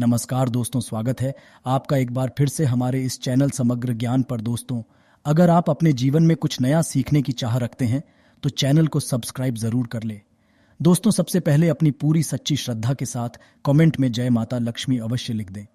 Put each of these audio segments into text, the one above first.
नमस्कार दोस्तों, स्वागत है आपका एक बार फिर से हमारे इस चैनल समग्र ज्ञान पर। दोस्तों, अगर आप अपने जीवन में कुछ नया सीखने की चाह रखते हैं तो चैनल को सब्सक्राइब जरूर कर ले। दोस्तों, सबसे पहले अपनी पूरी सच्ची श्रद्धा के साथ कमेंट में जय माता लक्ष्मी अवश्य लिख दें,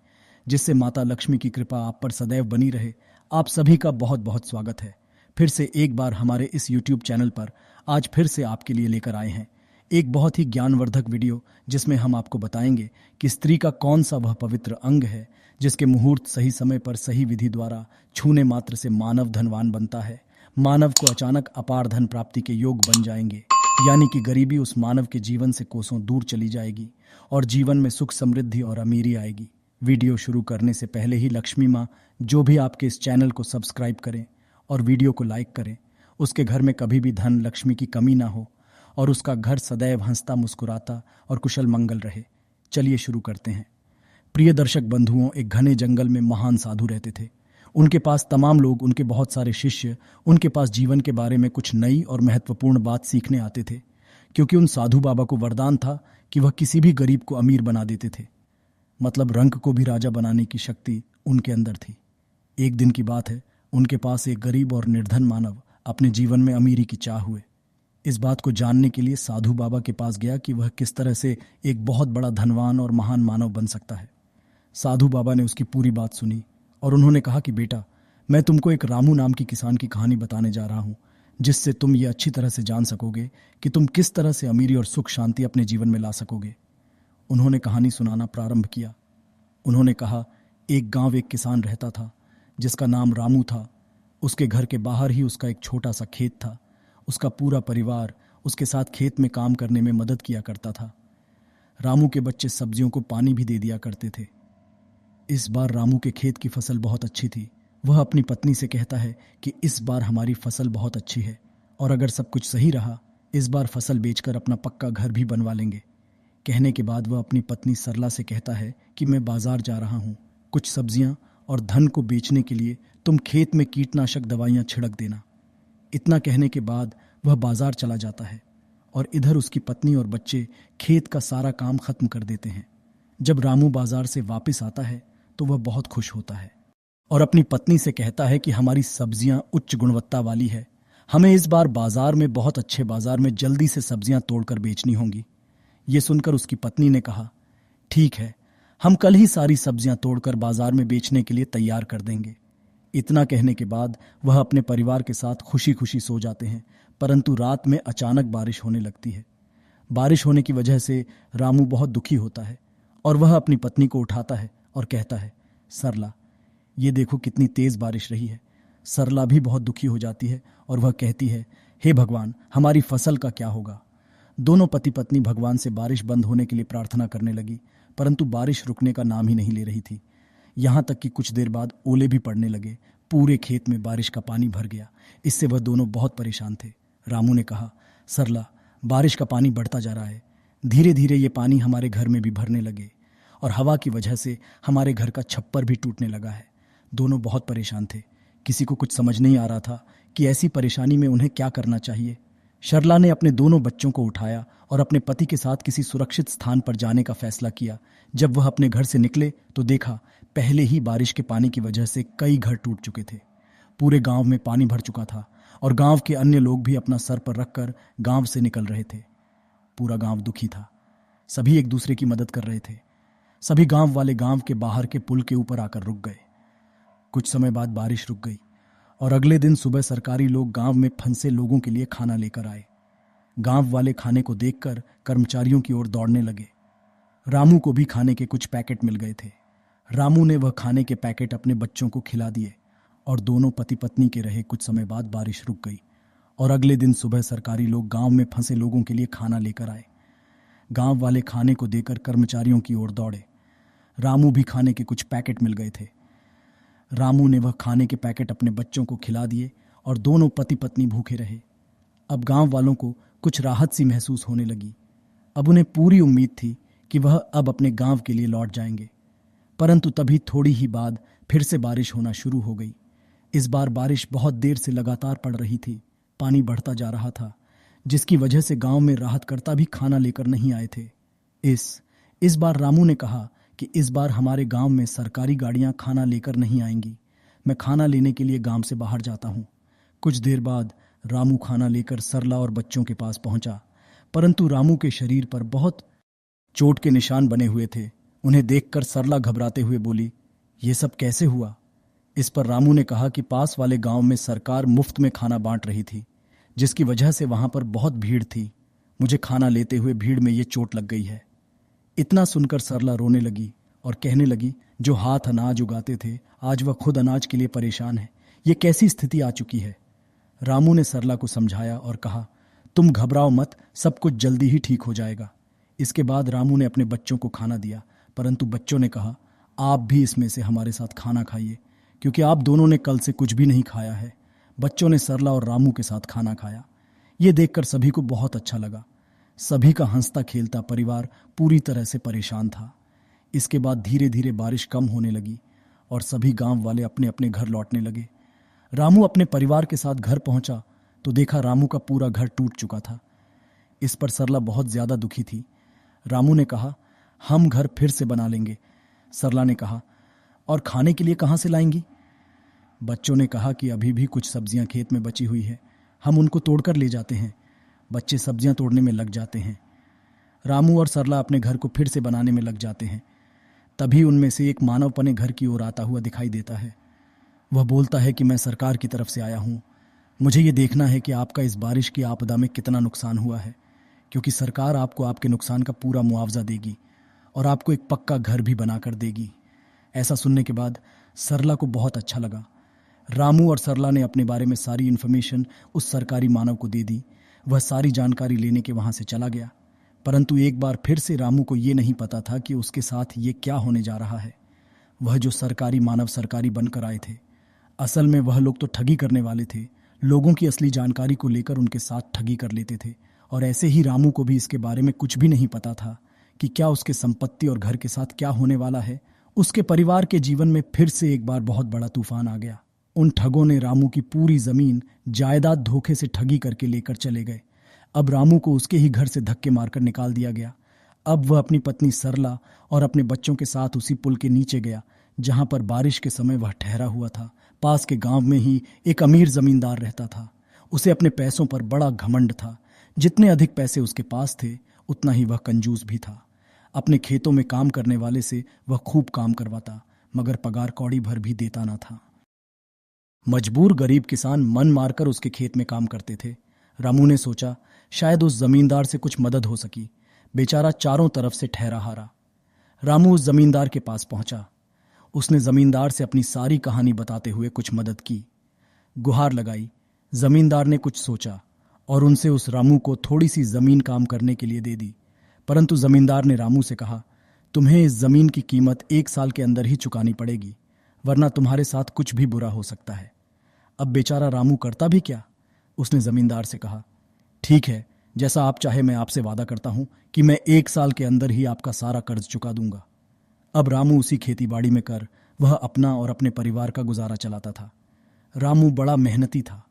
जिससे माता लक्ष्मी की कृपा आप पर सदैव बनी रहे। आप सभी का बहुत बहुत स्वागत है। फिर से एक बार हमारे इस यूट्यूब चैनल पर आज फिर से आपके लिए लेकर आए हैं एक बहुत ही ज्ञानवर्धक वीडियो, जिसमें हम आपको बताएंगे कि स्त्री का कौन सा वह पवित्र अंग है जिसके मुहूर्त सही समय पर सही विधि द्वारा छूने मात्र से मानव धनवान बनता है। मानव को अचानक अपार धन प्राप्ति के योग बन जाएंगे, यानी कि गरीबी उस मानव के जीवन से कोसों दूर चली जाएगी और जीवन में सुख समृद्धि और अमीरी आएगी। वीडियो शुरू करने से पहले ही लक्ष्मी माँ जो भी आपके इस चैनल को सब्सक्राइब करें और वीडियो को लाइक करें, उसके घर में कभी भी धन लक्ष्मी की कमी ना हो और उसका घर सदैव हंसता मुस्कुराता और कुशल मंगल रहे। चलिए शुरू करते हैं। प्रिय दर्शक बंधुओं, एक घने जंगल में महान साधु रहते थे। उनके पास तमाम लोग, उनके बहुत सारे शिष्य उनके पास जीवन के बारे में कुछ नई और महत्वपूर्ण बात सीखने आते थे, क्योंकि उन साधु बाबा को वरदान था कि वह किसी भी गरीब को अमीर बना देते थे। मतलब रंक को भी राजा बनाने की शक्ति उनके अंदर थी। एक दिन की बात है, उनके पास एक गरीब और निर्धन मानव अपने जीवन में अमीरी की चाह हुए। इस बात को जानने के लिए साधु बाबा के पास गया कि वह किस तरह से एक बहुत बड़ा धनवान और महान मानव बन सकता है। साधु बाबा ने उसकी पूरी बात सुनी और उन्होंने कहा कि बेटा, मैं तुमको एक रामू नाम की किसान की कहानी बताने जा रहा हूँ, जिससे तुम ये अच्छी तरह से जान सकोगे कि तुम किस तरह से अमीरी और सुख शांति अपने जीवन में ला सकोगे। उन्होंने कहानी सुनाना प्रारंभ किया। उन्होंने कहा, एक गांव एक किसान रहता था जिसका नाम रामू था। उसके घर के बाहर ही उसका एक छोटा सा खेत था। उसका पूरा परिवार उसके साथ खेत में काम करने में मदद किया करता था। रामू के बच्चे सब्जियों को पानी भी दे दिया करते थे। इस बार रामू के खेत की फसल बहुत अच्छी थी। वह अपनी पत्नी से कहता है कि इस बार हमारी फसल बहुत अच्छी है और अगर सब कुछ सही रहा, इस बार फसल बेचकर अपना पक्का घर भी बनवा लेंगे। कहने के बाद वह अपनी पत्नी सरला से कहता है कि मैं बाजार जा रहा हूँ, कुछ सब्जियां और धन को बेचने के लिए तुम खेत में कीटनाशक दवाइयां छिड़क देना। इतना कहने के बाद वह बाजार चला जाता है और इधर उसकी पत्नी और बच्चे खेत का सारा काम खत्म कर देते हैं। जब रामू बाजार से वापस आता है तो वह बहुत खुश होता है और अपनी पत्नी से कहता है कि हमारी सब्जियां उच्च गुणवत्ता वाली है। हमें इस बार बाजार में, बहुत अच्छे बाजार में जल्दी से सब्जियां तोड़कर बेचनी होंगी। ये सुनकर उसकी पत्नी ने कहा, ठीक है, हम कल ही सारी सब्जियां तोड़कर बाजार में बेचने के लिए तैयार कर देंगे। इतना कहने के बाद वह अपने परिवार के साथ खुशी खुशी सो जाते हैं। परंतु रात में अचानक बारिश होने लगती है। बारिश होने की वजह से रामू बहुत दुखी होता है और वह अपनी पत्नी को उठाता है और कहता है, सरला, ये देखो कितनी तेज बारिश रही है। सरला भी बहुत दुखी हो जाती है और वह कहती है, हे भगवान, हमारी फसल का क्या होगा। दोनों पति पत्नी भगवान से बारिश बंद होने के लिए प्रार्थना करने लगी, परंतु बारिश रुकने का नाम ही नहीं ले रही थी। यहाँ तक कि कुछ देर बाद ओले भी पड़ने लगे। पूरे खेत में बारिश का पानी भर गया। इससे वह दोनों बहुत परेशान थे। रामू ने कहा, सरला, बारिश का पानी बढ़ता जा रहा है। धीरे धीरे ये पानी हमारे घर में भी भरने लगे और हवा की वजह से हमारे घर का छप्पर भी टूटने लगा है। दोनों बहुत परेशान थे। किसी को कुछ समझ नहीं आ रहा था कि ऐसी परेशानी में उन्हें क्या करना चाहिए। सरला ने अपने दोनों बच्चों को उठाया और अपने पति के साथ किसी सुरक्षित स्थान पर जाने का फैसला किया। जब वह अपने घर से निकले तो देखा, पहले ही बारिश के पानी की वजह से कई घर टूट चुके थे। पूरे गांव में पानी भर चुका था और गांव के अन्य लोग भी अपना सर पर रखकर गांव से निकल रहे थे। पूरा गांव दुखी था। सभी एक दूसरे की मदद कर रहे थे। सभी गांव वाले गांव के बाहर के पुल के ऊपर आकर रुक गए। कुछ समय बाद बारिश रुक गई और अगले दिन सुबह सरकारी लोग गांव में फंसे लोगों के लिए खाना लेकर आए। गांव वाले खाने को देखकर कर्मचारियों की ओर दौड़ने लगे। रामू को भी खाने के कुछ पैकेट मिल गए थे। रामू ने वह खाने के पैकेट अपने बच्चों को खिला दिए और दोनों पति पत्नी के रहे। कुछ समय बाद बारिश रुक गई और अगले दिन सुबह सरकारी लोग गांव में फंसे लोगों के लिए खाना लेकर आए। गांव वाले खाने को देकर कर्मचारियों की ओर दौड़े। रामू भी खाने के कुछ पैकेट मिल गए थे। रामू ने वह खाने के पैकेट अपने बच्चों को खिला दिए और दोनों पति पत्नी भूखे रहे। अब गांव वालों को कुछ राहत सी महसूस होने लगी। अब उन्हें पूरी उम्मीद थी कि वह अब अपने गांव के लिए लौट जाएंगे। परंतु तभी थोड़ी ही बाद फिर से बारिश होना शुरू हो गई। इस बार बारिश बहुत देर से लगातार पड़ रही थी। पानी बढ़ता जा रहा था, जिसकी वजह से गांव में राहतकर्ता भी खाना लेकर नहीं आए थे। इस बार रामू ने कहा कि इस बार हमारे गांव में सरकारी गाड़ियां खाना लेकर नहीं आएंगी। मैं खाना लेने के लिए गांव से बाहर जाता हूं। कुछ देर बाद रामू खाना लेकर सरला और बच्चों के पास पहुंचा, परंतु रामू के शरीर पर बहुत चोट के निशान बने हुए थे। उन्हें देखकर सरला घबराते हुए बोली, ये सब कैसे हुआ? इस पर रामू ने कहा कि पास वाले गांव में सरकार मुफ्त में खाना बांट रही थी, जिसकी वजह से वहां पर बहुत भीड़ थी। मुझे खाना लेते हुए भीड़ में ये चोट लग गई है। इतना सुनकर सरला रोने लगी और कहने लगी, जो हाथ अनाज उगाते थे आज वह खुद अनाज के लिए परेशान है। ये कैसी स्थिति आ चुकी है? रामू ने सरला को समझाया और कहा, तुम घबराओ मत, सब कुछ जल्दी ही ठीक हो जाएगा। इसके बाद रामू ने अपने बच्चों को खाना दिया, परंतु बच्चों ने कहा, आप भी इसमें से हमारे साथ खाना खाइए, क्योंकि आप दोनों ने कल से कुछ भी नहीं खाया है। बच्चों ने सरला और रामू के साथ खाना खाया। ये देखकर सभी को बहुत अच्छा लगा। सभी का हंसता खेलता परिवार पूरी तरह से परेशान था। इसके बाद धीरे धीरे बारिश कम होने लगी और सभी गांव वाले अपने अपने घर लौटने लगे। रामू अपने परिवार के साथ घर पहुंचा तो देखा रामू का पूरा घर टूट चुका था। इस पर सरला बहुत ज्यादा दुखी थी। रामू ने कहा, हम घर फिर से बना लेंगे। सरला ने कहा, और खाने के लिए कहां से लाएंगी? बच्चों ने कहा कि अभी भी कुछ सब्जियां खेत में बची हुई है, हम उनको तोड़कर ले जाते हैं। बच्चे सब्जियां तोड़ने में लग जाते हैं। रामू और सरला अपने घर को फिर से बनाने में लग जाते हैं। तभी उनमें से एक मानव पने घर की ओर आता हुआ दिखाई देता है। वह बोलता है कि मैं सरकार की तरफ से आया हूं। मुझे ये देखना है कि आपका इस बारिश की आपदा में कितना नुकसान हुआ है, क्योंकि सरकार आपको आपके नुकसान का पूरा मुआवजा देगी और आपको एक पक्का घर भी बनाकर देगी। ऐसा सुनने के बाद सरला को बहुत अच्छा लगा। रामू और सरला ने अपने बारे में सारी इन्फॉर्मेशन उस सरकारी मानव को दे दी। वह सारी जानकारी लेने के वहां से चला गया, परंतु एक बार फिर से रामू को ये नहीं पता था कि उसके साथ ये क्या होने जा रहा है। वह जो सरकारी मानव सरकारी बनकर आए थे, असल में वह लोग तो ठगी करने वाले थे। लोगों की असली जानकारी को लेकर उनके साथ ठगी कर लेते थे। और ऐसे ही रामू को भी इसके बारे में कुछ भी नहीं पता था कि क्या उसके संपत्ति और घर के साथ क्या होने वाला है। उसके परिवार के जीवन में फिर से एक बार बहुत बड़ा तूफान आ गया। उन ठगों ने रामू की पूरी जमीन जायदाद धोखे से ठगी करके लेकर चले गए। अब रामू को उसके ही घर से धक्के मारकर निकाल दिया गया। अब वह अपनी पत्नी सरला और अपने बच्चों के साथ उसी पुल के नीचे गया जहां पर बारिश के समय वह ठहरा हुआ था। पास के गांव में ही एक अमीर जमींदार रहता था। उसे अपने पैसों पर बड़ा घमंड था। जितने अधिक पैसे उसके पास थे उतना ही वह कंजूस भी था। अपने खेतों में काम करने वाले से वह खूब काम करवाता, मगर पगार कौड़ी भर भी देता ना था। मजबूर गरीब किसान मन मारकर उसके खेत में काम करते थे। रामू ने सोचा शायद उस जमींदार से कुछ मदद हो सकी। बेचारा चारों तरफ से ठहरा हारा। रामू उस जमींदार के पास पहुंचा। उसने जमींदार से अपनी सारी कहानी बताते हुए कुछ मदद की, गुहार लगाई। जमींदार ने कुछ सोचा और उनसे उस रामू को थोड़ी सी जमीन काम करने के लिए दे दी। परंतु जमींदार ने रामू से कहा, तुम्हें इस जमीन की कीमत 1 साल के अंदर ही चुकानी पड़ेगी, वरना तुम्हारे साथ कुछ भी बुरा हो सकता है। अब बेचारा रामू करता भी क्या? उसने जमींदार से कहा, ठीक है, जैसा आप चाहे, मैं आपसे वादा करता हूं कि मैं 1 साल के अंदर ही आपका सारा कर्ज चुका दूंगा। अब रामू उसी खेतीबाड़ी में कर वह अपना और अपने परिवार का गुजारा चलाता था। रामू बड़ा मेहनती था।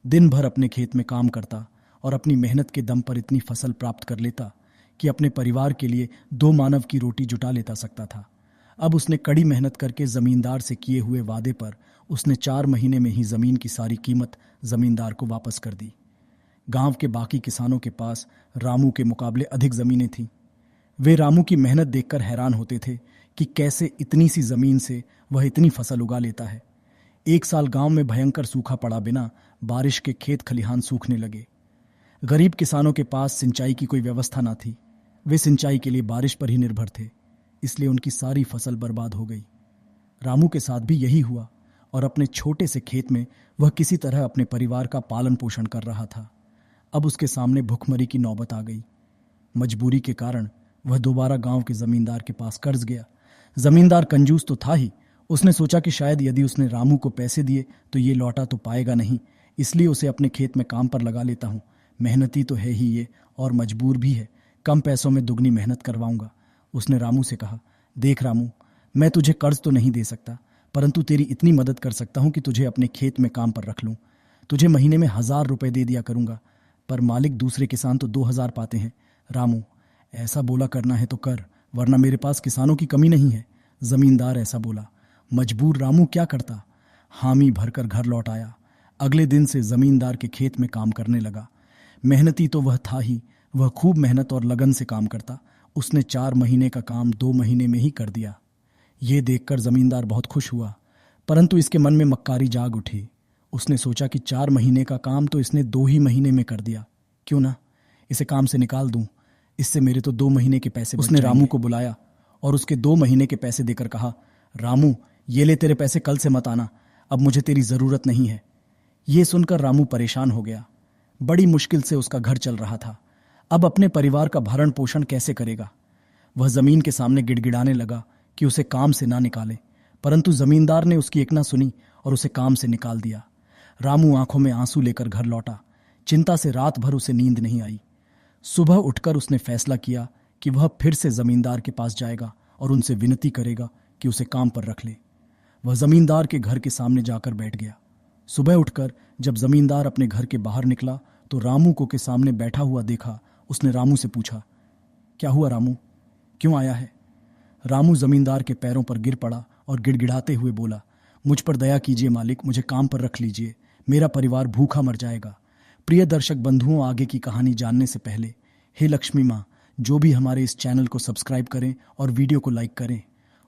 दिन भर अपने खेत में काम करता और अपनी मेहनत के दम पर इतनी फसल प्राप्त कर लेता कि अपने परिवार के लिए 2 मानव की रोटी जुटा लेता सकता था। अब उसने कड़ी मेहनत करके जमींदार से किए हुए वादे पर उसने 4 महीने में ही जमीन की सारी कीमत जमींदार को वापस कर दी। गांव के बाकी किसानों के पास रामू के मुकाबले अधिक जमीनें थीं। वे रामू की मेहनत देखकर हैरान होते थे कि कैसे इतनी सी जमीन से वह इतनी फसल उगा लेता है। 1 साल गांव में भयंकर सूखा पड़ा बिना बारिश के खेत खलिहान सूखने लगे। गरीब किसानों के पास सिंचाई की कोई व्यवस्था ना थी। वे सिंचाई के लिए बारिश पर ही निर्भर थे, इसलिए उनकी सारी फसल बर्बाद हो गई। रामू के साथ भी यही हुआ और अपने छोटे से खेत में वह किसी तरह अपने परिवार का पालन पोषण कर रहा था। अब उसके सामने भुखमरी की नौबत आ गई। मजबूरी के कारण वह दोबारा गांव के जमींदार के पास कर्ज गया। जमींदार कंजूस तो था ही। उसने सोचा कि शायद यदि उसने रामू को पैसे दिए तो ये लौटा तो पाएगा नहीं, इसलिए उसे अपने खेत में काम पर लगा लेता हूँ। मेहनती तो है ही ये और मजबूर भी है, कम पैसों में दुगनी मेहनत करवाऊंगा। उसने रामू से कहा, देख रामू, मैं तुझे कर्ज तो नहीं दे सकता, परंतु तेरी इतनी मदद कर सकता हूं कि तुझे अपने खेत में काम पर रख लूं। तुझे महीने में 1000 रुपए दे दिया करूंगा, पर मालिक दूसरे किसान तो 2000 पाते हैं। रामू, ऐसा बोला करना है तो कर, वरना मेरे पास किसानों की कमी नहीं है। जमींदार ऐसा बोला। मजबूर रामू क्या करता। हामी भरकर घर लौट आया। अगले दिन से जमींदार के खेत में काम करने लगा। मेहनती तो वह था ही, वह खूब मेहनत और लगन से काम करता। उसने 4 महीने का काम 2 महीने में ही कर दिया। ये देखकर जमींदार बहुत खुश हुआ, परंतु इसके मन में मक्कारी जाग उठी। उसने सोचा कि 4 महीने का काम तो इसने 2 ही महीने में कर दिया, क्यों ना इसे काम से निकाल दूं, इससे मेरे तो 2 महीने के पैसे बच जाएंगे। उसने रामू को बुलाया और उसके 2 महीने के पैसे देकर कहा, रामू ये ले तेरे पैसे, कल से मत आना, अब मुझे तेरी जरूरत नहीं है। ये सुनकर रामू परेशान हो गया। बड़ी मुश्किल से उसका घर चल रहा था। अब अपने परिवार का भरण पोषण कैसे करेगा। वह जमीन के सामने गिड़गिड़ाने लगा कि उसे काम से ना निकाले, परंतु जमींदार ने उसकी एक ना सुनी और उसे काम से निकाल दिया। रामू आंखों में आंसू लेकर घर लौटा। चिंता से रात भर उसे नींद नहीं आई। सुबह उठकर उसने फैसला किया कि वह फिर से जमींदार के पास जाएगा और उनसे विनती करेगा कि उसे काम पर रख ले। वह जमींदार के घर के सामने जाकर बैठ गया। सुबह उठकर जब जमींदार अपने घर के बाहर निकला तो रामू को के सामने बैठा हुआ देखा। उसने रामू से पूछा, क्या हुआ रामू, क्यों आया है। रामू जमींदार के पैरों पर गिर पड़ा और गिड़गिड़ाते हुए बोला, मुझ पर दया कीजिए मालिक, मुझे काम पर रख लीजिए, मेरा परिवार भूखा मर जाएगा। प्रिय दर्शक बंधुओं, आगे की कहानी जानने से पहले हे लक्ष्मी माँ, जो भी हमारे इस चैनल को सब्सक्राइब करें और वीडियो को लाइक करें,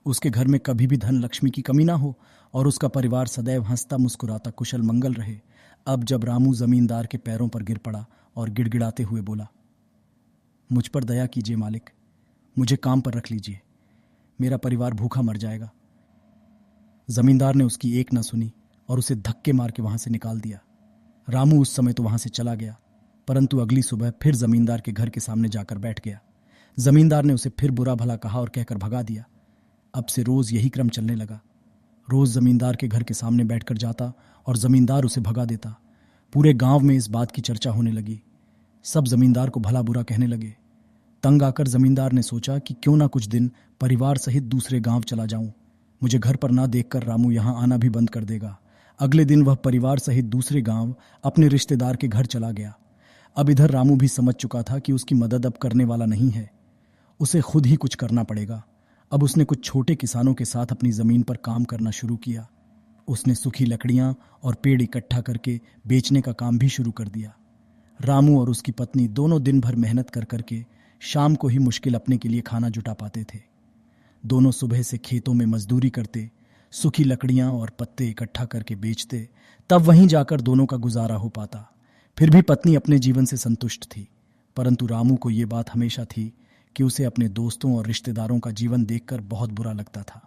उसके घर में कभी भी धन लक्ष्मी की कमी ना हो और उसका परिवार सदैव हंसता मुस्कुराता कुशल मंगल रहे। अब जब रामू जमींदार के पैरों पर गिर पड़ा और गिड़गिड़ाते हुए बोला, मुझ पर दया कीजिए मालिक, मुझे काम पर रख लीजिए, मेरा परिवार भूखा मर जाएगा। जमींदार ने उसकी एक न सुनी और उसे धक्के मार के वहां से निकाल दिया। रामू उस समय तो वहां से चला गया, परंतु अगली सुबह फिर जमींदार के घर के सामने जाकर बैठ गया। जमींदार ने उसे फिर बुरा भला कहा और कहकर भगा दिया। अब से रोज यही क्रम चलने लगा। रोज जमींदार के घर के सामने बैठकर जाता और जमींदार उसे भगा देता। पूरे गांव में इस बात की चर्चा होने लगी। सब जमींदार को भला बुरा कहने लगे। तंग आकर जमींदार ने सोचा कि क्यों ना कुछ दिन परिवार सहित दूसरे गांव चला जाऊं। मुझे घर पर ना देखकर रामू यहां आना भी बंद कर देगा। अगले दिन वह परिवार सहित दूसरे गांव अपने रिश्तेदार के घर चला गया। अब इधर रामू भी समझ चुका था कि उसकी मदद अब करने वाला नहीं है, उसे खुद ही कुछ करना पड़ेगा। अब उसने कुछ छोटे किसानों के साथ अपनी जमीन पर काम करना शुरू किया। उसने सूखी लकड़ियां और पेड़ इकट्ठा करके बेचने का काम भी शुरू कर दिया। रामू और उसकी पत्नी दोनों दिन भर मेहनत कर करके शाम को ही मुश्किल अपने के लिए खाना जुटा पाते थे। दोनों सुबह से खेतों में मजदूरी करते, सूखी लकड़ियां और पत्ते इकट्ठा करके बेचते, तब वहीं जाकर दोनों का गुजारा हो पाता। फिर भी पत्नी अपने जीवन से संतुष्ट थी, परंतु रामू को ये बात हमेशा थी कि उसे अपने दोस्तों और रिश्तेदारों का जीवन देखकर बहुत बुरा लगता था।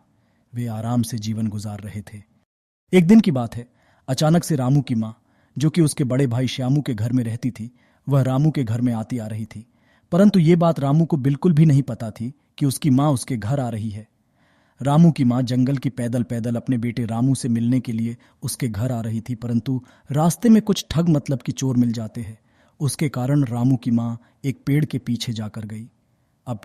वे आराम से जीवन गुजार रहे थे। एक दिन की बात है, अचानक से रामू की माँ, जो कि उसके बड़े भाई श्यामू के घर में रहती थी, वह रामू के घर में आती आ रही थी। परंतु ये बात रामू को बिल्कुल भी नहीं पता थी कि उसकी माँ उसके घर आ रही है। रामू की माँ जंगल की पैदल पैदल अपने बेटे रामू से मिलने के लिए उसके घर आ रही थी, परंतु रास्ते में कुछ ठग मतलब की चोर मिल जाते हैं। उसके कारण रामू की माँ एक पेड़ के पीछे जाकर गई। अब